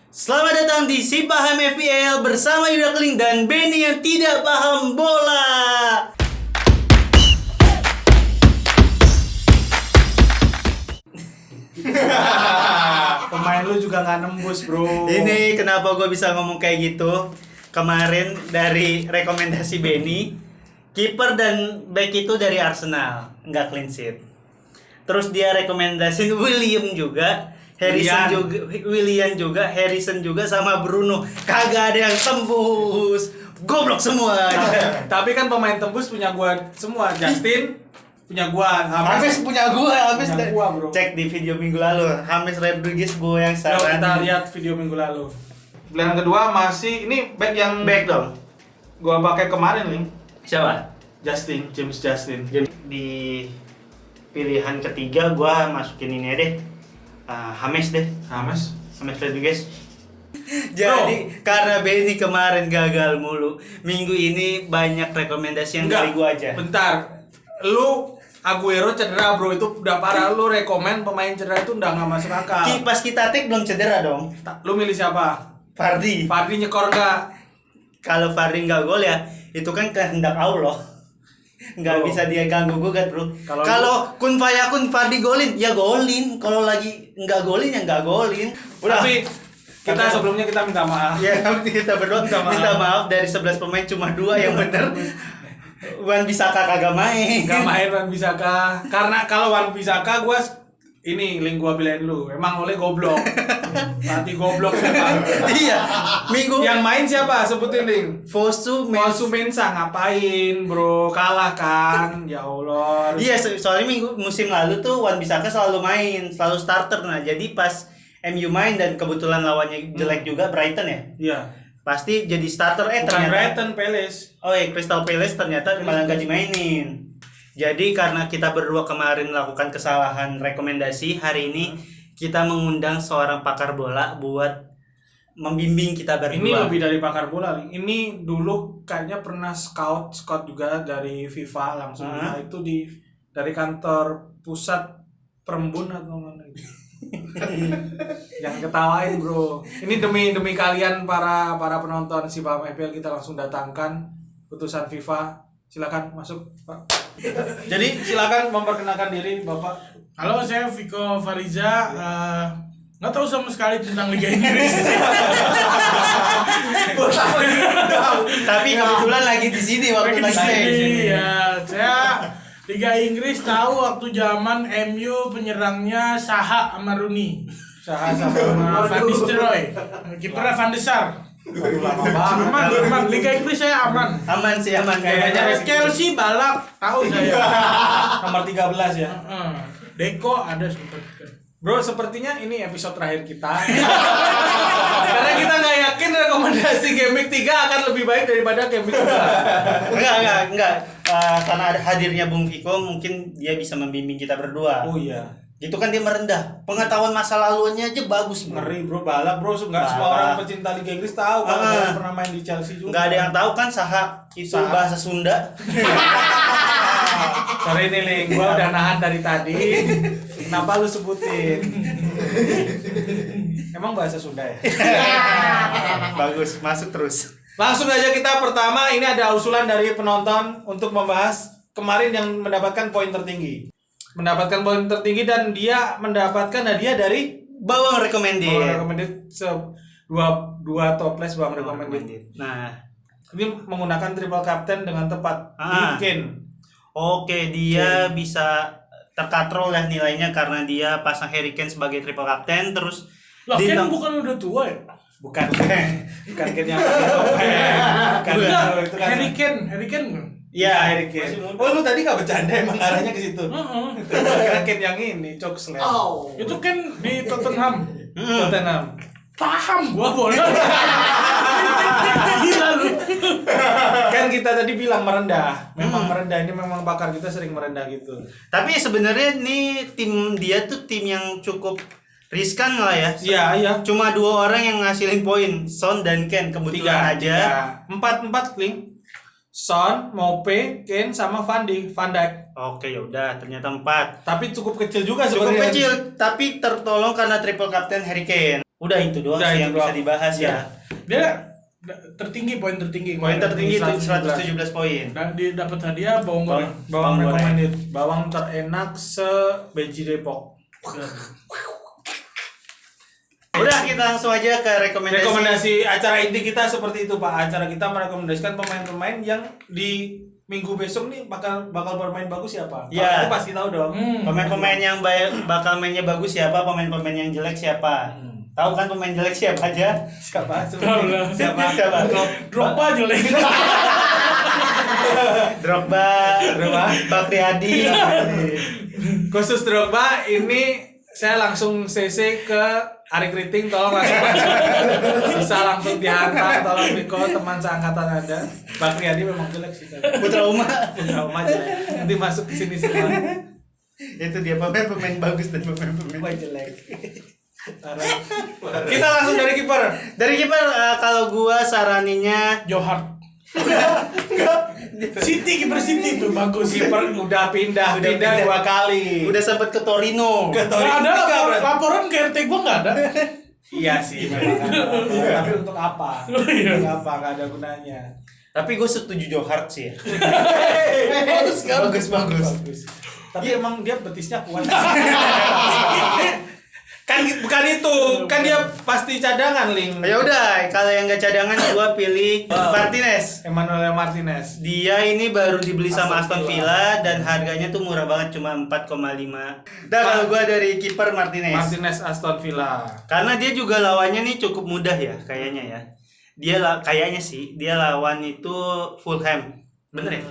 Selamat datang di Si Paham FPL bersama Yuda Keling dan Benny yang tidak paham bola. Pemain lu juga nggak nembus, bro. Ini kenapa gue bisa ngomong kayak gitu? Kemarin dari rekomendasi Benny, kiper dan back itu dari Arsenal, nggak clean sheet. Terus dia rekomendasiin William juga, William juga, Harrison juga sama Bruno. Kagak ada yang tembus. Goblok semua aja. Tapi kan pemain tembus punya gua semua. Justin punya gua, Hamis punya gua, Hamis punya gua, bro. cek di video minggu lalu. Hamis Rodriguez gua yang Yuk saran. kita lihat video minggu lalu. Pilihan kedua masih ini back yang Back dong. gua pakai kemarin nih. Siapa? James Justin. Di pilihan ketiga gua masukin ini deh. Hamis deh. Hames. Hamis Rodriguez. Jadi karena Benny kemarin gagal mulu, minggu ini banyak rekomendasi yang dari gua aja. Bentar. Lu Aguero cedera, bro. Itu udah parah. Lu rekomen pemain cedera itu udah nggak masuk akal. Pas kita take belum cedera dong. Lu milih siapa? Fardi. Fardi nyekor nggak? Kalau Fardi nggak gol ya, itu kan kehendak Allah. Nggak Bro. bisa dia ganggu gugat, bro. Kalau Kalau kun fayakun Fardi golin, ya golin. Kalau lagi nggak golin, ya nggak golin. Udah. Tapi kita sebelumnya kita minta maaf. Ya, kita berdua minta maaf dari 11 pemain cuma 2 yang bener. Wan Bisaka kagak main. Gak main Wan Bisaka. Karena kalau Wan Bisaka gua ini link gua pilihin lu. Emang oleh goblok. Nanti goblok siapa? Iya. Minggu Yang main siapa? Sebutin link. Fosu Fosu Mensah ngapain, bro? Kalah kan? Ya Allah. Iya, soalnya musim lalu tuh Wan Bisaka selalu main, selalu starter. Nah, jadi pas MU main dan kebetulan lawannya jelek juga Brighton ya. Iya. Pasti jadi starter Bukan ternyata. Brighton, Palace. Oh iya, Crystal Palace ternyata malah gak dimainin. Jadi karena kita berdua kemarin melakukan kesalahan rekomendasi, hari ini kita mengundang seorang pakar bola buat membimbing kita berdua. Ini lebih dari pakar bola, Link. Ini dulu kayaknya pernah scout juga dari FIFA langsung. Nah, itu dari kantor pusat Perembun atau mana gitu. Jangan ketawain, bro. Ini demi kalian para penonton Si Paham FPL, kita langsung datangkan putusan FIFA. Silakan masuk, Pak. Jadi silakan memperkenalkan diri, Bapak. Halo, saya Viko Fariza. Nggak tahu sama sekali tentang Liga Inggris. Tapi kebetulan lagi di sini waktu lagi main. Ya, saya Liga Inggris tahu waktu zaman MU penyerangnya Saha sama Rooney. Sama Van Nistelrooy. Kipernya Van de Sar. Aduh, lama banget. Aman. Liga Inggris saya aman. Aman sih, aman kayaknya. Chelsea balak, tahu saya. Nomor 13 ya. Deko ada sempat. Bro, sepertinya ini episode terakhir kita. Karena kita nggak yakin rekomendasi Game Week 3 akan lebih baik daripada Game Week 2. Enggak. Karena ada hadirnya Bung Viko, mungkin dia bisa membimbing kita berdua. Oh iya. Gitu kan dia merendah. Pengetahuan masa lalunya aja bagus, bro. Ngeri, bro. Balap, bro. Nggak semua Balap. orang pecinta Liga Inggris tahu kalau dia pernah main di Chelsea juga. Nggak ada yang tahu kan Saha itu Saha. bahasa Sunda. Sorry nih, Ling. Gua udah nahan dari tadi. Kenapa lu sebutin? Emang bahasa Sunda ya? Bagus, masuk terus. Langsung aja kita pertama, ini ada usulan dari penonton untuk membahas kemarin yang mendapatkan poin tertinggi. Mendapatkan poin tertinggi dan dia mendapatkan hadiah dari Bawang recommended. dua toples Bang recommended. Nah, Ini menggunakan triple captain dengan tepat. Kane. Oke, dia bisa terkatrol ya nilainya karena dia pasang Harry Kane sebagai triple captain terus Lah, Kane bukan udah tua ya? Bukan Kane yang pakai topeng. Bukan Enggak, itu kan. Harry Kane kan? ya Harry Kane. Oh, lu tadi gak bercanda emang arahnya ke situ. Kira Kane yang ini, Coxley. Itu kan di Tottenham. Tottenham. Paham gua bola. Gila lu. Kan kita tadi bilang merendah. Memang merendah, ini memang pakar kita sering merendah gitu. Tapi sebenarnya nih tim dia tuh tim yang cukup riskan lah ya. Iya. Cuma 2 orang yang ngasilin poin, Son dan Kane kebetulan aja. 4 link. Son, Mope, Kane sama Van Dijk. Oke, yaudah ternyata 4. Tapi cukup kecil juga Cukup sebenarnya. kecil, tapi tertolong karena triple captain Harry Kane. Udah itu doang Udah, sih itu yang bisa doang. dibahas ya. Dia tertinggi poin tertinggi. Poin tertinggi itu 117 117 poin. Dia dapat hadiah bawang goreng. Bawang Bawang goreng. recommended, bawang terenak se-Beji Depok. Udah kita langsung aja ke rekomendasi. Rekomendasi acara inti kita seperti itu Pak. Acara kita merekomendasikan pemain-pemain yang di minggu besok nih bakal bermain bagus siapa? Ya. Itu pasti tahu dong. Pemain-pemain yang bakal mainnya bagus siapa, pemain-pemain yang jelek siapa. Tahu kan pemain jelek siapa aja? Siapa? Tahu lah. Siapa? Drogba jelek. Drogba, Bakri Adi. Khusus Drogba ini saya langsung CC ke Ari Kriting, tolong langsung bisa langsung dihantar, tolong Biko teman seangkatan Anda. Bakri Adi memang jelek sih. Putra Uma. Trauma jelek. Nanti masuk ke sini semua. Itu dia pemain bagus dan pemain jelek. Kita langsung dari kiper. Dari kiper kalau gua saraninya Johar. City, kiper City tuh bagus. Kiper udah pindah 2 kali. udah sempat ke Torino. Ke Nggak ada laporan ke RT gua nggak ada. Iya sih, memang ada. Tapi untuk apa? Iya. Untuk apa? Nggak ada gunanya. Tapi gue setuju Johar sih ya. Bagus. Tapi emang dia betisnya kuat. Kan bukan itu, kan dia pasti cadangan, Ling. Ya udah, kalau yang nggak cadangan gua pilih Martinez. Emmanuel Martinez. Dia ini baru dibeli sama Aston Villa dan harganya tuh murah banget, cuma 4,5. Dan kalau gua dari kiper Martinez. Martinez Aston Villa. Karena dia juga lawannya nih cukup mudah ya kayaknya ya. Kayaknya sih dia lawan itu Fulham. Bener ya?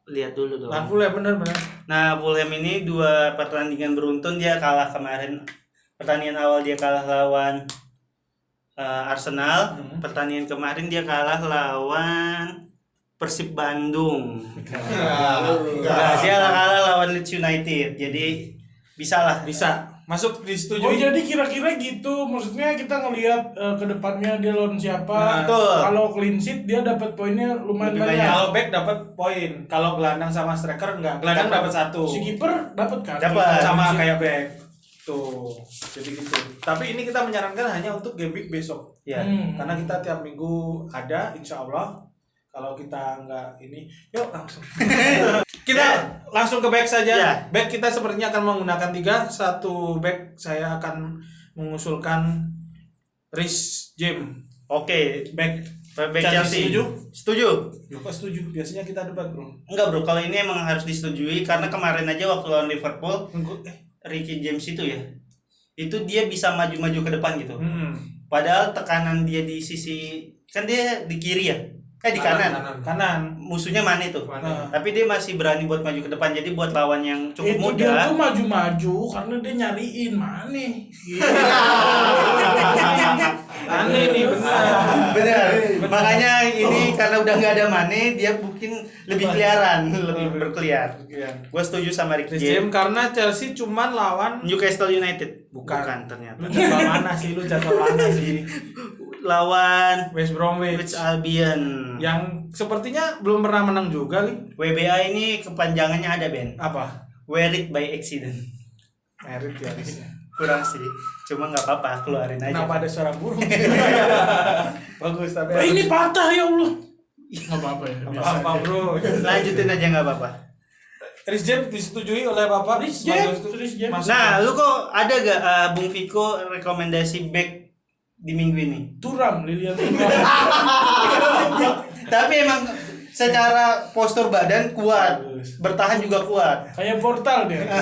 Lihat dulu dong. Lawan Fulham bener. Nah, Fulham ini 2 pertandingan beruntun dia kalah kemarin. Pertandingan awal dia kalah lawan Arsenal. Pertandingan kemarin dia kalah lawan Persib Bandung. Nah, dia kalah lawan Leeds United. Jadi bisa lah. Bisa. Masuk Oh disetujui. jadi kira-kira gitu, maksudnya kita ngelihat ke depannya dia lawan siapa. Betul. Kalau clean sheet dia dapat poinnya lumayan Lebih banyak. banyak. Kalau back dapat poin, kalau gelandang sama striker enggak. Gelandang dapat 1. Si kiper dapat kan? Dapat. Sama kayak back. Tuh. Jadi gitu. Tapi ini kita menyarankan hanya untuk game week besok. Ya. Karena kita tiap minggu ada, insya Allah. Kalau kita nggak ini, yuk langsung. Kita langsung ke back saja. Ya. Back kita sepertinya akan menggunakan 3. Satu back saya akan mengusulkan Rhys James. Oke. Back Chelsea. setuju? Setuju. Loh, kok setuju? Biasanya kita debat, bro. Enggak bro, kalau ini emang harus disetujui karena kemarin aja waktu lawan Liverpool, Ricky James itu ya, itu dia bisa maju-maju ke depan gitu. Padahal tekanan dia di sisi, kan dia di kiri ya, di kanan. Musuhnya Mane tuh. Tapi dia masih berani buat maju ke depan. Jadi buat lawan yang cukup Itu dia muda. tuh maju-maju karena dia nyariin Mane. Aneh nih, Benar. Makanya ini karena udah nggak ada Mane, dia mungkin lebih keliaran, lebih berkeliar. Gue setuju sama Ricky Rhys James. James karena Chelsea cuman lawan Newcastle United. Bukan. ternyata. Lu jadwal mana sih? Lawan West Bromwich. Albion. Yang sepertinya belum pernah menang juga, Ling. WBA ini kepanjangannya ada Ben. Apa? Wear it by accident. Merit ya harusnya. Kurang sih. Cuma nggak apa-apa, keluarin aja. Kenapa ada suara burung? Bagus tapi. Ini patah ya Allah. Nggak apa-apa ya. biasa apa, aja. bro? Lanjutin aja nggak apa-apa. Rhys James disetujui oleh Bapak? Rhys James. Masuk. Nah, lu kok ada gak Bung Viko rekomendasi back di minggu ini? Turam, Lilian Turam. Tapi emang secara postur badan kuat, bertahan juga kuat. Kayak portal dia.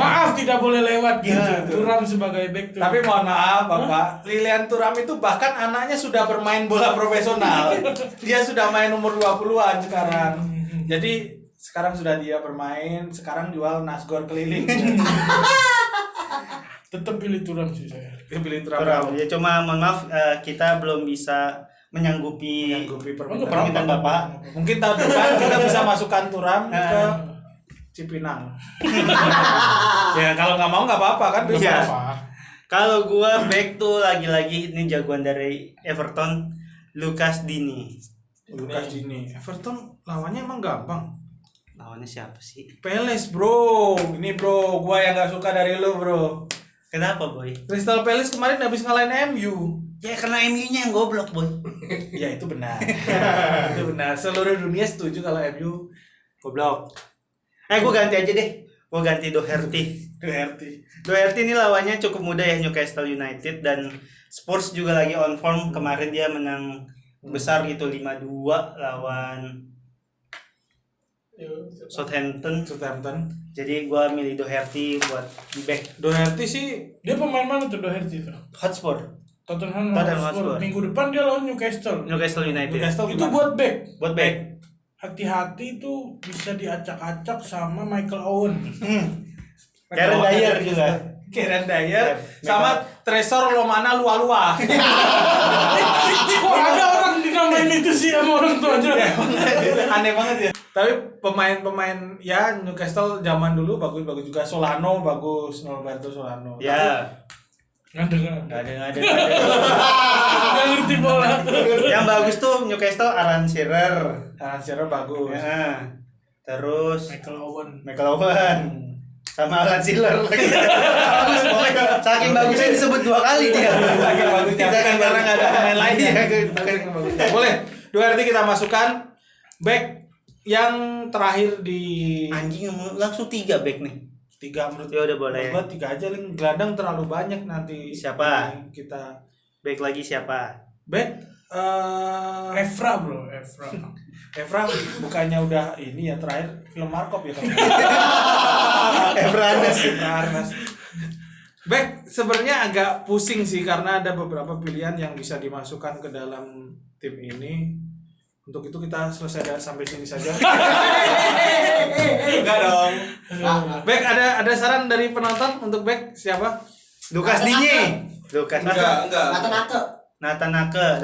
Maaf tidak boleh lewat gitu. Turam sebagai back tuh. Tapi mohon maaf Bapak, Lilian Thuram itu bahkan anaknya sudah bermain bola profesional. Dia sudah main umur 20-an sekarang. Jadi sekarang sudah dia bermain, sekarang jual nasgor keliling. tetap pilih Turam sih saya. Dia pilih Thuram. Kurang. Ya cuma mohon maaf kita belum bisa menyanggupi permintaan Bapak. Mungkin tahun depan kita bisa masukkan Thuram ke Cipinang. Ya kalau nggak mau nggak apa-apa kan. Iya. Apa? Kalau gua back tuh lagi-lagi ini jagoan dari Everton, Lucas Digne. Lucas Digne. Everton lawannya emang gampang. Lawannya siapa sih? Peles bro, ini bro, gua yang nggak suka dari lu bro. Kenapa boy? Crystal Palace kemarin habis ngalahin MU. Ya karena MU-nya yang goblok boy. Ya itu benar. Itu benar. Seluruh dunia setuju kalau MU goblok. Gue ganti aja deh. Gue ganti Doherty. Doherty ini lawannya cukup mudah ya, Newcastle United, dan Spurs juga lagi on form. Kemarin dia menang besar gitu 5-2 lawan Southampton. Jadi gue milih Doherty buat di back. Doherty sih Dia pemain mana tuh Doherty itu? Hotspur. Tottenham Tottenham Hotspur. Hotspur. Minggu depan dia lawan Newcastle. United. Itu buat back. Buat back. Hati-hati itu bisa diacak-acak sama Michael Owen. Karen Dyer juga. Karen Dyer sama Tresor Lomana Lua-Lua. Kok ada orang dinamain itu sih sama orang tuanya? Aneh banget ya. Tapi pemain-pemain ya Newcastle zaman dulu bagus-bagus juga. Solano bagus, Norberto Solano. Ya. Nggak ada. Nggak ngerti bola. Yang bagus tuh Newcastle Alan Shearer. Alan Shearer bagus. Ya. Terus Michael Owen. Sama Alan Shearer lagi. Bagus pokoknya. Saking bagusnya disebut 2 kali dia. Saking bagusnya. Karena nggak ada pemain lainnya. Boleh. Doherty kita masukkan. Back yang terakhir di Anjing langsung 3 back nih. 3 menurut Ya udah boleh. Buat 3 aja, Ling. Gelandang terlalu banyak nanti. Siapa? Kita Back lagi siapa? back Evra. Evra bukannya udah ini ya terakhir film Markov ya kan? Evra Arnas. Back sebenarnya agak pusing sih karena ada beberapa pilihan yang bisa dimasukkan ke dalam tim ini. Untuk itu kita selesai sampai sini saja. Enggak dong. Back ada saran dari penonton untuk back siapa? Lukas Digne. Enggak. Nathan Ake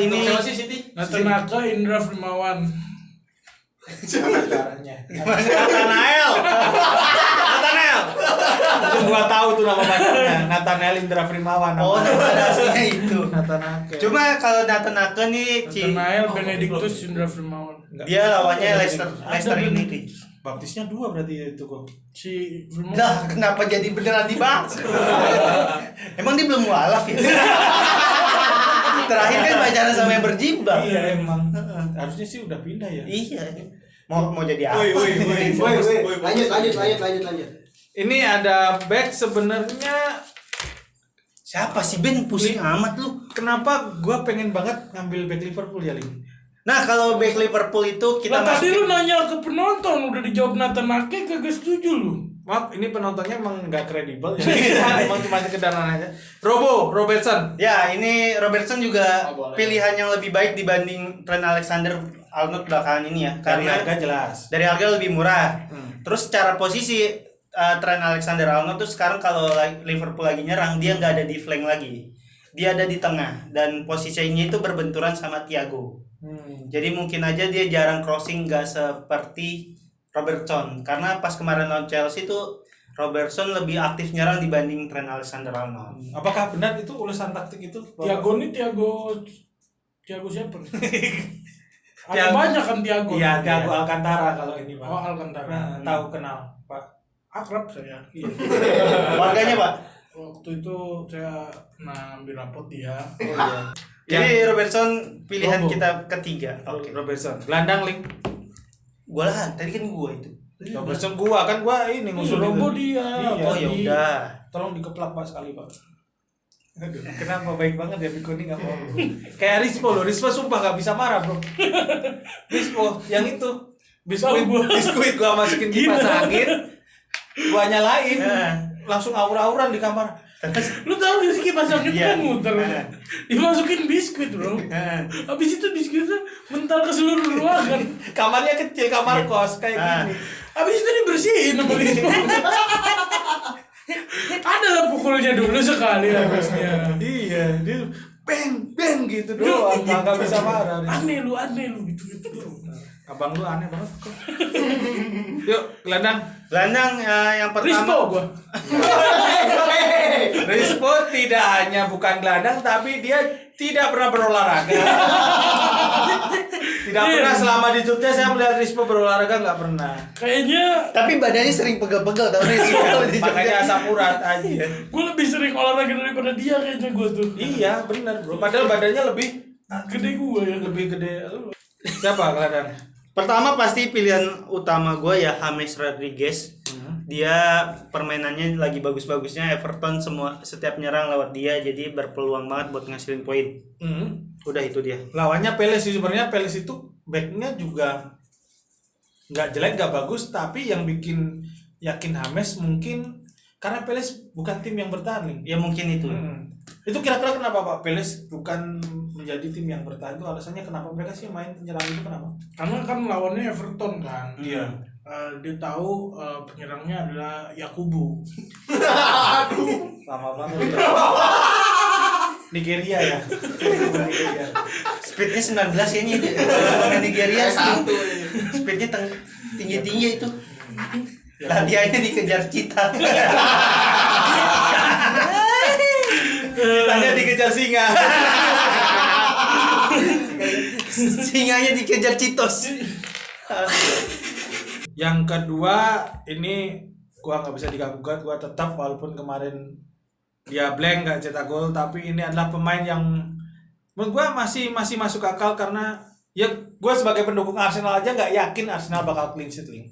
ini Untuk siapa sih Siti? Natanaka Indra Firmawan. Caranya. Nathanael. Mungkin gua tahu tuh nama bapaknya. Nathanael Indra Firmawan. Oh, nama aslinya itu. Nathanael. Cuma kalau Nathan Ake nih Nathanael Benedictus Indra Firmawan. dia lawannya Leicester United. Baptisnya 2 berarti itu kok. Si Firmawan. Lah, kenapa jadi beneran dibahas? Emang dia belum mualaf ya? Terakhir kan pacaran sama yang berjibah. Iya emang. Harusnya sih udah pindah ya. Iya. Mau jadi apa? Lanjut. Ini ada back sebenarnya. Siapa sih Ben? Pusing amat lu. Kenapa gua pengen banget ngambil back Liverpool ya, Ling? Nah, kalau back Liverpool itu kita Lah tadi masukin. lu nanya ke penonton udah dijawab Natanaka kagak setuju lu. Maaf, ini penontonnya emang nggak kredibel ya. Emang cuma sekedar nanya aja. Robertson. Ya, ini Robertson juga Oh, boleh. pilihan yang lebih baik dibanding Trent Alexander-Arnold belakangan ini ya. Dari Karena harga jelas. dari harga lebih murah. Terus secara posisi Trent Alexander-Arnold tuh sekarang kalau Liverpool lagi nyerang dia nggak ada di flank lagi. Dia ada di tengah dan posisinya itu berbenturan sama Thiago. Jadi mungkin aja dia jarang crossing, nggak seperti Robertson. Karena pas kemarin lawan Chelsea tuh Robertson lebih aktif nyerang dibanding Trent Alexander-Arnold. Apakah benar itu urusan taktik itu? Thiago siapa nih? Ada Thiago. banyak kan Thiago. Iya, Thiago Alcantara kalau ini, Pak. Oh, Alcantara. Nah, tahu kenal, Pak. Akrab saya. Iya. Warganya Pak. Waktu itu saya ambil rapot dia. Jadi Robertson pilihan Robo. kita ketiga. Oke. Robertson. Gelandang, Ling. Gua lah, tadi kan gua itu. Robertson gua ini ngusul Robo itu. dia. Iya. Oh ya udah. Tolong dikeplak Pak sekali, Pak. Aduh, kenapa baik banget ya Biko ini nggak mau. Kayak Rispo loh, Rispo sumpah nggak bisa marah bro. Rispo yang itu biskuit gua masukin kipas angin, gua nyalain, langsung aur-auran di kamar. Lu tahu gak sih kipas angin Iya. kan muter. Dimasukin biskuit, Bro. Habis itu biskuitnya mental ke seluruh ruangan. Kamarnya kecil, kamar kos kayak gini. Habis itu dibersihin sama Rispo. Ada lah pukulnya dulu sekali harusnya. Iya, dia beng gitu doang, nggak bisa marah. Aneh lu gitu. Abang lu aneh banget kok. Yuk, gelandang. Gelandang yang Rispo pertama. gua. Rispo tidak hanya bukan gelandang tapi dia tidak pernah berolahraga. Tidak pernah selama di Jogja saya melihat Rispo berolahraga nggak pernah. Kayaknya Tapi badannya sering pegel-pegel tau Rispo kalau di Jogja. Makanya asam urat aja. gue lebih sering olahraga daripada dia kayaknya gue tuh. Iya benar bro. Padahal badannya lebih Gede gue ya. lebih gede. Siapa kelihatan? Pertama pasti pilihan utama gue ya James Rodriguez. Dia permainannya lagi bagus-bagusnya, Everton setiap nyerang lewat dia, jadi berpeluang banget buat ngasilin poin. Udah itu dia. Lawannya Peles sih sebenarnya. Peles itu backnya juga nggak jelek nggak bagus, tapi yang bikin yakin James mungkin karena Peles bukan tim yang bertahan nih. Ya mungkin itu. Itu kira-kira kenapa Pak Peles bukan menjadi tim yang bertahan, itu alasannya kenapa mereka sih main penyerang itu kenapa? Karena kan lawannya Everton kan. Iya. Dia tahu penyerangnya adalah Yakubu. Lama banget. Nigeria ya. Nigeria. Speednya 19 ya ini. Nigeria speednya tinggi-tinggi itu. Latihannya dikejar cita. Tanya dikejar singa. Singanya dikejar citos. Yang kedua ini gua nggak bisa diganggu, gua tetap walaupun kemarin dia blank nggak cetak gol, tapi ini adalah pemain yang menurut gua masih masuk akal karena ya gua sebagai pendukung Arsenal aja nggak yakin Arsenal bakal clean sheet nih.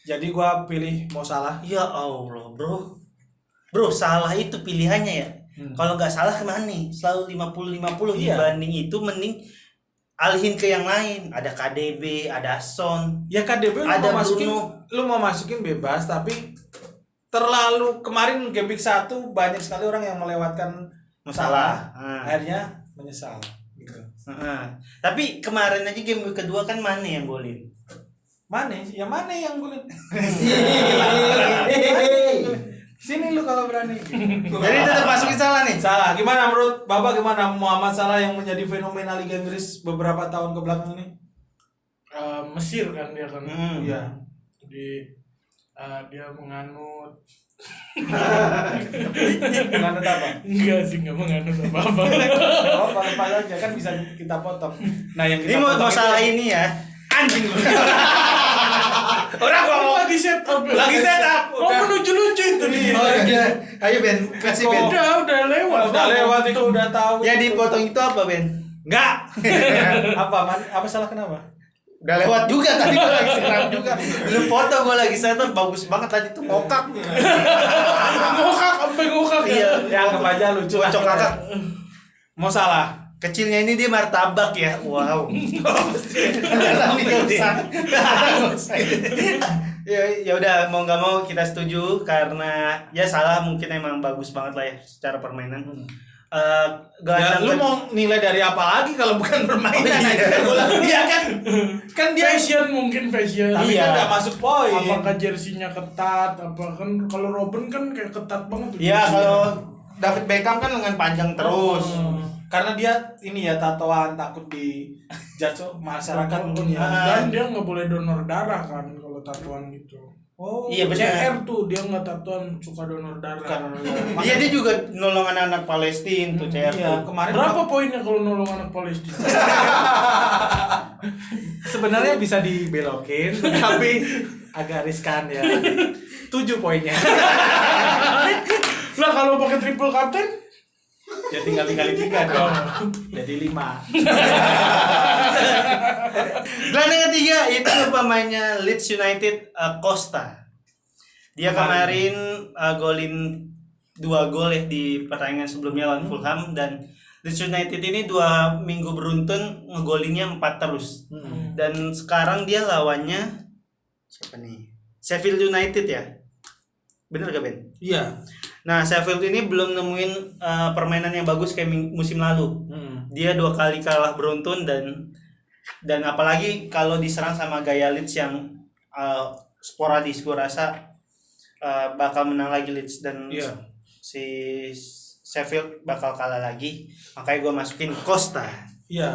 Jadi gua pilih Mo Salah. Ya Allah, bro, salah itu pilihannya ya. Kalau nggak salah kemana nih? Selalu 50-50 Iya. dibanding itu mending alihin ke yang lain. Ada KDB, ada Son. Ya KDB Bruno. lu mau masukin bebas, tapi terlalu kemarin game week 1 banyak sekali orang yang melewatkan Masalah. akhirnya menyesal gitu. Tapi kemarin aja game kedua kan Mane yang golin. Mana yang golin? Sini lu kalau berani. Jadi tetap masukin salah nih. Salah. Gimana menurut Bapak, gimana Muhammad Salah yang menjadi fenomena Liga Inggris beberapa tahun ke belakang ini? Mesir kan dia kan. Iya. Jadi dia menganut. Menganut apa? Enggak sih, enggak menganut apa-apa. Oh, paling aja kan bisa kita potong. Nah, yang Ini kita mau potong salah itu- ini ya. Anjing lu. Orang gua lagi set up. lagi set up. Oh, menuju lucu itu nih. Oh iya. Ayo Ben, kasih Ben. Udah lewat. Udah lewat itu udah tahu. Ya dipotong itu apa Ben? Enggak. Apa salah kenapa? Udah lewat juga tadi gua lagi seram juga. Lu foto gua lagi setup bagus banget tadi tuh ngokak. Ngokak, sampai ngokak ya. Iya, Ya anggap aja lucu. Cocok kakak. Mau salah. Kecilnya ini dia martabak ya. Wow. Ya udah mau nggak mau kita setuju karena ya Salah mungkin emang bagus banget lah ya secara permainan. Ya, Gelandang lu mau nilai dari apa lagi kalau bukan permainan aja? Iya kan? Kan dia Fashion mungkin fashion. tapi Iya. kan nggak masuk poin. Apakah jersinya ketat? Apa kan kalau Robin kan kayak ketat banget tuh. Iya jersinya. kalau David Beckham kan lengan panjang terus. Karena dia ini ya tatoan, takut di judge masyarakat mungkin ya. Dan dia nggak boleh donor darah kan kalau tatuan gitu. Oh, Iya benar. CR tuh dia nggak tatuan suka donor darah. bukan. Iya dia juga nolong anak-anak Palestina tuh CR Iya, tuh. kemarin Berapa poinnya kalau nolong anak Palestina? sebenarnya bisa dibelokin tapi agak riskan ya. 7 poinnya. Lah kalau pakai triple captain? Ya tinggal dikali 3 dong. Jadi 5. Gelandang ketiga itu pemainnya Leeds United, Costa. Dia kemarin golin 2 gol ya di pertandingan sebelumnya lawan Fulham, dan Leeds United ini 2 minggu beruntun ngegolinnya 4 terus. Dan sekarang dia lawannya siapa nih? Sheffield United ya. Bener gak Ben? Iya. Nah, Sheffield ini belum nemuin permainan yang bagus kayak musim lalu. Dia 2 kali kalah beruntun dan apalagi kalau diserang sama gaya Leeds yang sporadis, gue rasa bakal menang lagi Leeds dan si Sheffield bakal kalah lagi. Makanya gue masukin Costa. Iya.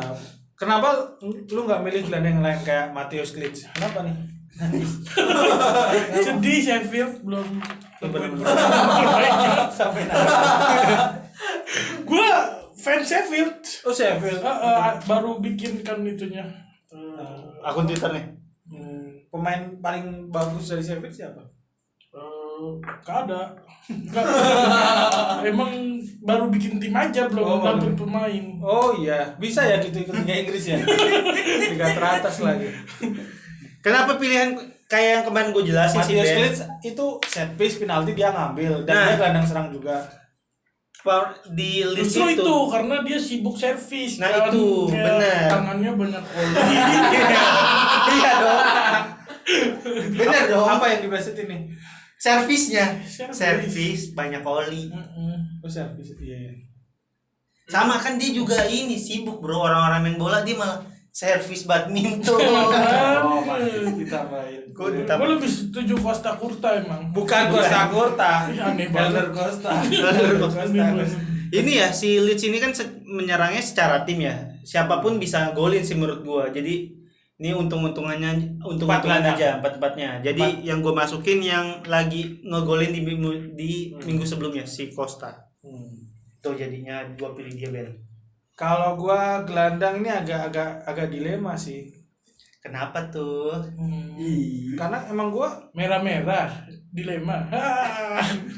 Kenapa lu nggak milih gelandang yang lain kayak Matheus Klitsch? Kenapa nih? Sedih Sheffield belum Sampai Gua fans Sheffield. Oh Sheffield. Baru bikin kan itunya Akun Twitternya. Pemain paling bagus dari Sheffield siapa? Gak ada. Emang baru bikin tim aja belum dapet pemain. Oh iya, bisa ya gitu ikut Liga Inggris ya. Liga teratas lagi. Kenapa pilihan kayak yang kemarin gue jelasin sih, Matthias Ben? Klitsch itu set piece penalti dia ngambil dan Nah. dia gelandang serang juga. Di list Justru itu. itu karena dia sibuk servis. Nah, kan. itu, Kayak bener. Tangannya banyak oli. Iya dong. Bener dong. Apa yang dibahas ini? Servisnya. Servis. Servis banyak oli. Oh servis, iya. Sama kan dia juga ini sibuk bro, orang-orang main bola dia malah servis badminton. Oh, ditambahin. Gue Gue ditambah. lebih setuju Costa Curta emang. Bukan Costa Curta. Ih, aneh banget. Elder Costa. Aneh banget. Ini ya si Leeds ini kan menyerangnya secara tim ya. Siapapun bisa golin sih menurut gua. Jadi ini untung-untungannya Empat-empatnya. aja, empat-empatnya. Jadi yang gue masukin yang lagi ngegolin di minggu sebelumnya si Costa. Tuh jadinya gua pilih dia, Ben. Kalau gua gelandang ini agak dilema sih. Kenapa tuh? Karena emang gua Merah-merah dilema.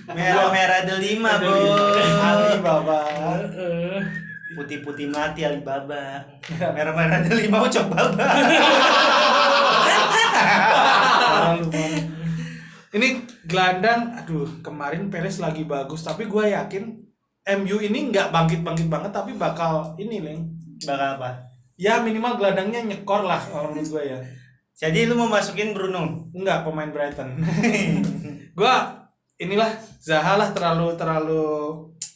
Merah-merah delima, Bro. Alibaba. Putih-putih mati Alibaba. Merah-merah delima ucok baba. Ini gelandang, aduh kemarin Perez lagi bagus, tapi gua yakin MU ini nggak bangkit banget, tapi bakal ini Leng. Bakal apa? Ya minimal gelandangnya nyekor lah kalau menurut gua ya. Jadi lu mau masukin Bruno? Enggak, pemain Brighton. Gua inilah Zaha lah terlalu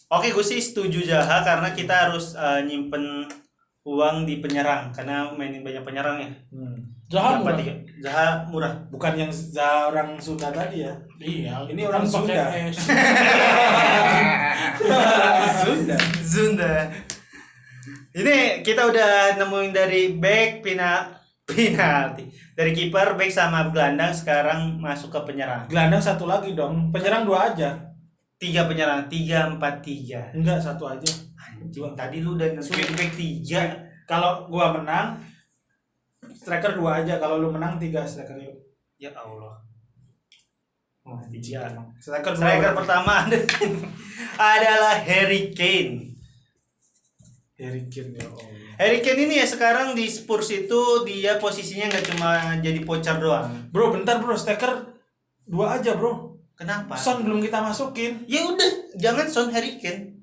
Oke, gue sih setuju Zaha karena kita harus nyimpen uang di penyerang karena mainin banyak penyerang ya. Jahat Berapa murah. tiga? Zaha murah. bukan yang Zaha orang Sunda tadi ya. Iya, Ini itu orang kan pakai Sunda. es. Sunda. Zunda. Ini kita udah nemuin dari back penalti. Dari kiper, back sama gelandang sekarang masuk ke penyerang. Gelandang satu lagi dong. Penyerang 2 aja. 3 penyerang, 3-4-3. Enggak, satu aja. Anjing, tadi lu udah nentuin back 3. Kalau gua menang striker 2 aja, kalau lu menang 3 striker yuk. Ya Allah. Oh, Iya, 3. emang. Striker Striker 2 pertama adalah Harry Kane. Harry Kane ya Allah. Harry Kane ini ya sekarang di Spurs itu dia posisinya nggak cuma jadi pocher doang. Bro, bentar bro, striker 2 aja bro. Kenapa? Son belum kita masukin. Ya udah, jangan Son, Harry Kane.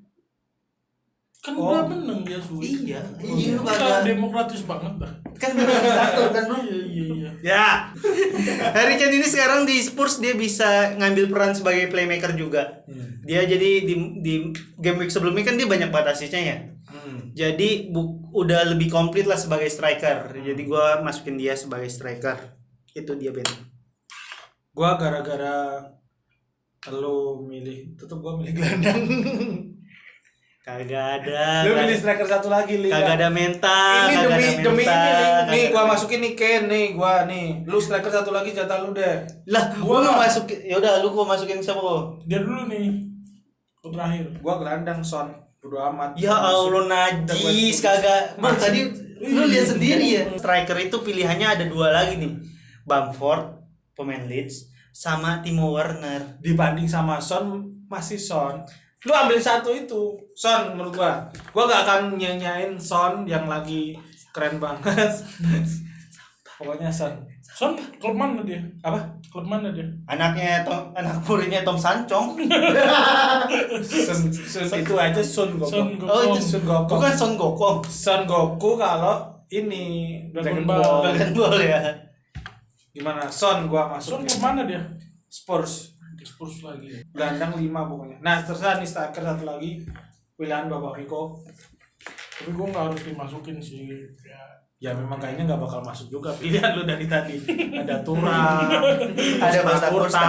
Kan Oh. udah menang dia Sui. Iya, Iya, lu kita kagak demokratis banget dah. kan betul kan lu. Iya. Ya. Harry Kane ini sekarang di Spurs dia bisa ngambil peran sebagai playmaker juga. Dia jadi di game week sebelumnya kan dia banyak banget asisnya ya. Jadi udah lebih komplit lah sebagai striker. Jadi gua masukin dia sebagai striker. Itu dia, Ben. Gua gara-gara lu milih, tetep gua milih gelandang. Kagak ada. Lu milih striker satu lagi, Li. Kagak ada mental. Ini kagak demi ada demi ini mental, nih kagak gua ada- masukin nih Ken nih, gua nih. Lu striker satu lagi jatah lu deh. Lah, gua mau masukin. Ya udah, lu gua masukin siapa kok? Dia dulu nih. Ke terakhir. Gua gelandang Son. Bodo amat. Ya Allah, najis kagak. Bang, tadi lu lihat sendiri ya. Striker itu pilihannya ada 2 lagi nih. Bamford, pemain Leeds, sama Timo Werner. Dibanding sama Son masih Son. Lu ambil satu itu. Son menurut gua. Gua gak akan nyanyain Son yang lagi keren banget. Pokoknya Son. Son, klub mana dia? Apa? Klub mana dia? Anak muridnya Tom Sancong. Sun itu aja Sun Son Goku. Gokong. Oh, itu Sun Gokong. bukan Son Gokong. Son Goku kalau ini Dragon Dragon Ball. Ball. Dragon Ball ya. Gimana? Son gua Son masukin. klub mana dia? Spurs. Di Spurs lagi. Gelandang 5 pokoknya. Nah, terserah nih striker satu lagi. Pilihan Bapak Viko. Tapi gue nggak harus dimasukin sih. Ya. Ya memang kayaknya nggak bakal masuk juga pilihan lu dari tadi. Ada Tura, Ada Costa Curta.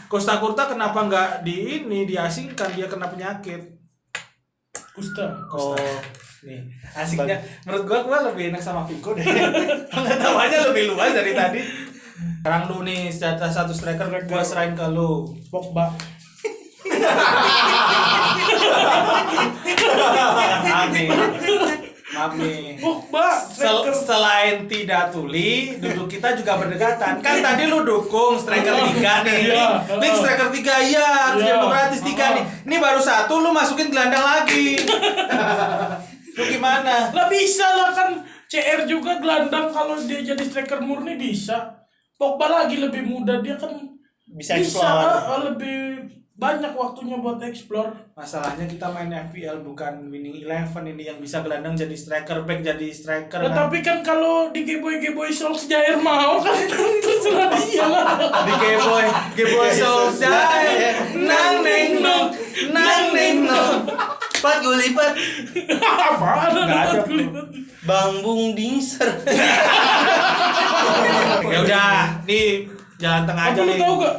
Costa Curta kenapa nggak diasingkan, dia kena penyakit. Kusta. Oh, nih asiknya. Menurut gua lebih enak sama Viko deh. Pengetahuannya lebih luas dari tadi. Sekarang lu nih jatah satu striker gua serahin ke lu. Pogba. Amin. Maaf nih. Pogba striker. Selain tidak tuli, duduk kita juga berdekatan. Kan tadi lu dukung striker 3 nih. Iya. Nih striker 3 iya, harus Iya. demokratis 3 nih. Ini baru 1 lu masukin gelandang lagi. Lu gimana? Lah bisa lah kan CR juga gelandang kalau dia jadi striker murni bisa. Pogba lagi lebih muda dia kan Bisa explore. lebih banyak waktunya buat explore. Masalahnya kita main FPL bukan winning 11 ini yang bisa gelandang jadi striker, back jadi striker. Nah, tapi kan kalau di Geboy Solskjaer mau kan terserah dia lah. di Geboy Solskjaer. Nang neng nong, nang neng nong. Pat gue lipat. Apaan Nggak ada, kelihatan. Bambung dingser. Ya udah, nih jalan tengah aja Tapi lu nih. tau gak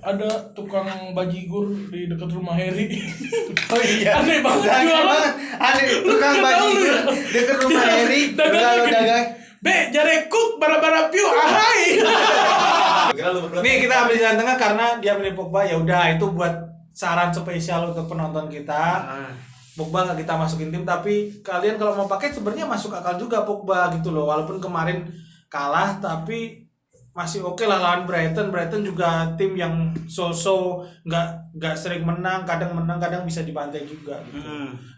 ada tukang bajigur di dekat rumah Harry. Oh iya. Aneh banget Aneh jualan. banget. Aneh. Tukang Lu nggak tahu bajigur lu. deket rumah Harry. Dagang Kalau gini. dagang. Be, jarekuk bara-bara piu ahai. Nih kita ambil jalan tengah karena dia milih Pogba. Ya udah, itu buat saran spesial untuk penonton kita. Pogba nggak kita masukin tim, tapi kalian kalau mau pakai sebenarnya masuk akal juga Pogba gitu loh. Walaupun kemarin kalah, tapi masih oke lah lawan Brighton. Brighton juga tim yang so-so, nggak sering menang, kadang bisa dibantai juga. Gitu.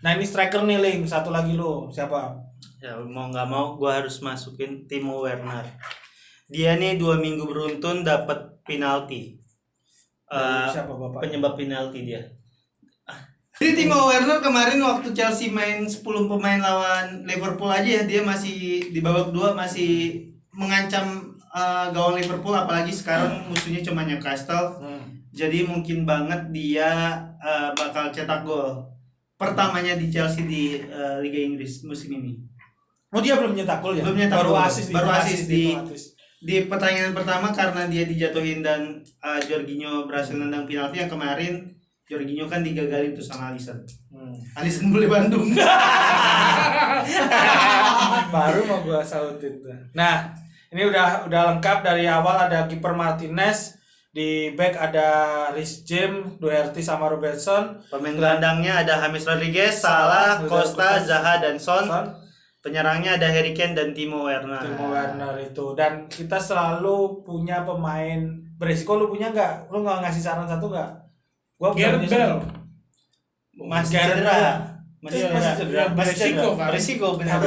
Nah ini striker nih Ling, satu lagi lo siapa? Ya mau nggak mau gue harus masukin Timo Werner. Dia nih 2 minggu beruntun dapat penalti. Siapa bapak? Penyebab penalti dia. Jadi Timo Werner kemarin waktu Chelsea main 10 pemain lawan Liverpool aja ya, dia masih di babak 2 masih mengancam gawang Liverpool, apalagi sekarang musuhnya cuma Newcastle. Jadi mungkin banget dia bakal cetak gol pertamanya di Chelsea di Liga Inggris musim ini. Oh dia belum nyetak gol ya? Belum nyetak baru gol. asis Baru asis di otomatis. Di pertandingan pertama karena dia dijatuhin dan Jorginho berhasil nendang penalti. Yang kemarin Jorginho kan digagalin tuh sama Alisson. Alisson boleh Bandung. Baru mau gua sautin tuh. Nah, ini udah lengkap dari awal. Ada kiper Martinez, di back ada Reece James, Doherty sama Robertson. Pemain gelandangnya ada James Rodriguez, Salah, Costa, Zaha dan Son. Penyerangnya ada Harry Kane dan Timo Werner. Timo Werner itu. Dan kita selalu punya pemain beresiko. Lu punya nggak? Lu nggak ngasih saran satu nggak? Gua Gareth punya Bale. Masih Gareth cedera. Bale. Masih Iya, masih cedera. Masih Beresiko, cedera. kan? Beresiko benar.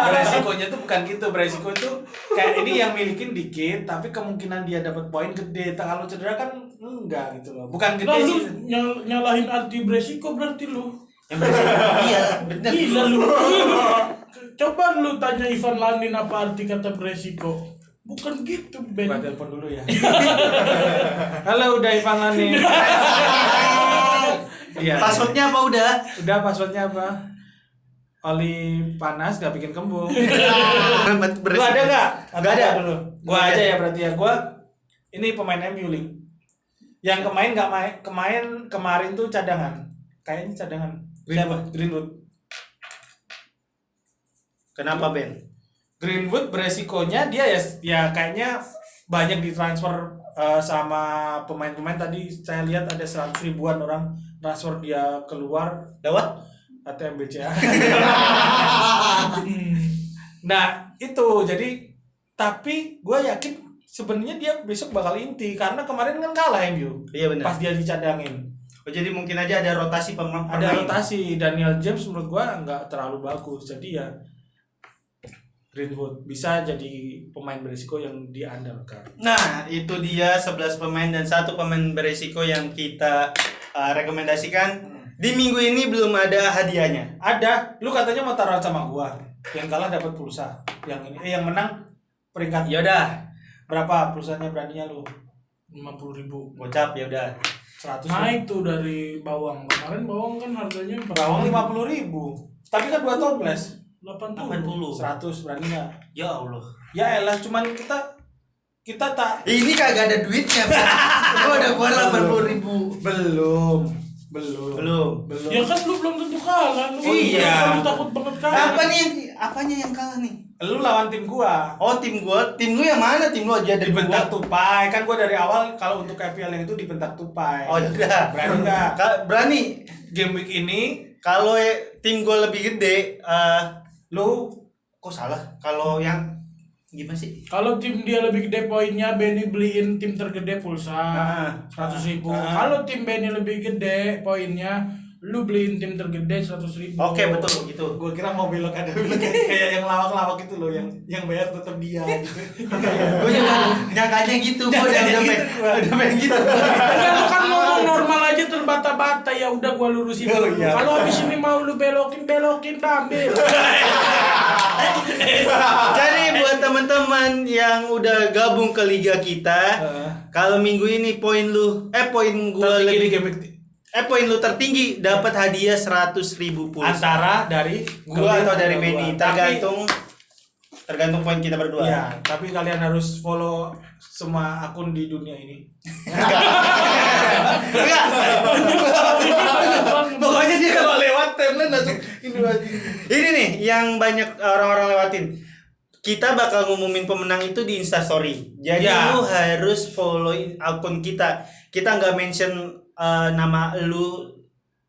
Beresikonya tuh bukan gitu. Beresiko itu kayak ini yang milikin dikit, tapi kemungkinan dia dapat poin gede. Kalau cedera kan enggak gitu loh. Bukan gede Lalu sih. nyalahin arti beresiko berarti lu. Yang beresiko. Iya, benar. Gila lu. Coba lu tanya Ivan Lanin apa arti kata beresiko. Bukan gitu, Ben. Gua telepon dulu ya. Halo, udah Ivan Lani. Iya. Passwordnya apa udah? Udah, passwordnya apa? Oli panas gak bikin kembung. Lu ada nggak? Nggak ada. Dulu. Nggak Gua ada. aja ya berarti ya. Gua ini pemain MU Ling. Yang kemarin tuh cadangan. Kayaknya cadangan. Siapa? Greenwood. Kenapa Ben? Greenwood beresikonya dia ya kayaknya banyak ditransfer sama pemain-pemain. Tadi saya lihat ada 100 ribuan orang transfer dia keluar Lewat? ATM BCA. Nah itu jadi, tapi gue yakin sebenarnya dia besok bakal inti karena kemarin kan kalah MU Iya benar. pas dia dicadangin. Oh, jadi mungkin aja ada rotasi pemain. Ada rotasi. Daniel James menurut gue nggak terlalu bagus, jadi ya Greenwood bisa jadi pemain berisiko yang diandalkan. Nah, itu dia 11 pemain dan 1 pemain beresiko yang kita rekomendasikan. Di minggu ini belum ada hadiahnya. Ada, lu katanya mau taruhan sama gua. Yang kalah dapat pulsa. Yang ini yang menang peringkat. Yaudah, Berapa pulsanya beraninya lu? 50.000. gocap ya udah. 100. Naik tuh dari bawang. Kemarin bawang kan harganya Bawang 50.000. Tapi kan 2 toples. 80. 80. 100 berani nggak? Ya Allah. Ya elah, cuman kita tak Ini kagak ada duitnya. Gua udah keluar 80.000. belum. Belum. Ya kan lu belum tentu kalah. Lu Iya. kan lu takut banget kalah. Apanya yang kalah nih? Lu lawan tim gua. Oh, tim lu yang mana? Tim lu aja ada Dibentak dua. tupai. Kan gua dari awal kalau untuk KPL yang itu dibentak tupai. Oh, udah. Berani nggak? Berani. Game week ini Kalau tim gue lebih gede, lu kok salah? Kalau yang gimana sih? Kalau tim dia lebih gede poinnya, Benny beliin tim tergede pulsa 100.000. Kalau tim Benny lebih gede poinnya, lu beliin tim tergede 100.000. Oke, betul gitu. Gue kira mau belok kayak yang lawak-lawak itu loh, yang bayar tetap dia gitu. Gue juga nyangkanya gitu, gue udah pengen gitu. Enggak, lu kan ngomong normal aja terbata-bata, ya udah gua lurusin dulu. iya. Kalau habis ini mau lu belokin ambil. Jadi buat teman-teman yang udah gabung ke liga kita, kalau minggu ini poin gua Tertinggi di lebih game week poin lu tertinggi dapat hadiah 100.000 pulsa. antara dari Gua atau dari gua. Benny, tergantung poin kita berdua. Ya, tapi kalian harus follow semua akun di dunia ini. Enggak. Pokoknya dia kalau lewat timeline langsung Ini nih yang banyak orang-orang lewatin. Kita bakal ngumumin pemenang itu di Instastory. Jadi Ya. lu harus follow akun kita. Kita nggak mention nama lu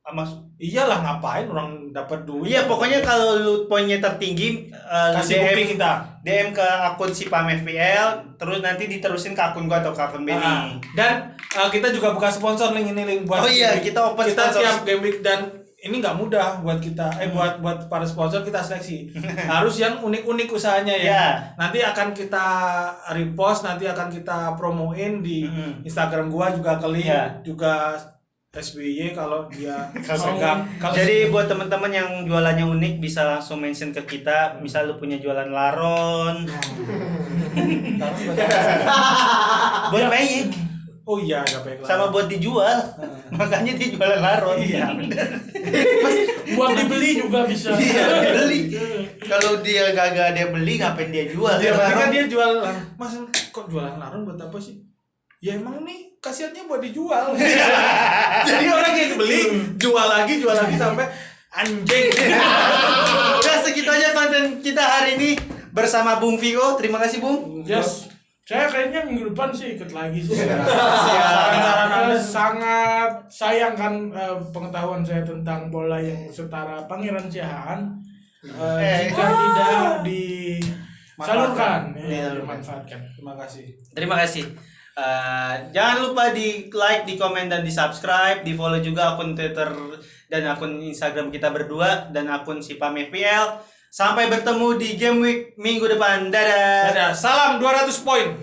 sama. Iyalah, ngapain orang dapat duit. Iya, pokoknya kalau lu poinnya tertinggi, lu kasih bukti kita. DM ke akun si Pam FPL, terus nanti diterusin ke akun gua atau ke akun Benny. Dan kita juga buka sponsor link buat Oh iya, game week. kita open kita sponsor. tiap game week, dan ini nggak mudah buat kita buat para sponsor kita seleksi. Harus yang unik-unik usahanya ya. Iya. Nanti akan kita repost, nanti akan kita promoin di Instagram gua juga kali Iya. juga SBY kalau dia Kalau enggak. Kalau Jadi buat teman-teman yang jualannya unik bisa langsung mention ke kita. Misal lu punya jualan laron, buat paying, oh iya, ada baik sama buat dijual. Makanya dia jualan laron. Iya. Buat dibeli juga bisa. Iya, beli. Kalau dia gak ada beli, ngapain dia jual? Dia Laron. kan dia jual, Mas kok jualan larun buat apa sih? Ya emang nih kasihannya buat dijual. Jadi orang yang beli jual lagi sampai anjing. Udah segitu aja konten kita hari ini bersama Bung Viko. Terima kasih Bung. Yes. Saya kayaknya minggu depan sih ikut lagi sih. Saran-saran Anda. Sangat sayang kan pengetahuan saya tentang bola yang setara Pangeran Siahaan jika tidak disalurkan, dimanfaatkan. Terima kasih. Terima kasih. Jangan lupa di like, di komen, dan di subscribe, di follow juga akun Twitter dan akun Instagram kita berdua dan akun si Pam FPL. Sampai bertemu di game week minggu depan. Dadah. Dadah. Salam 200 poin.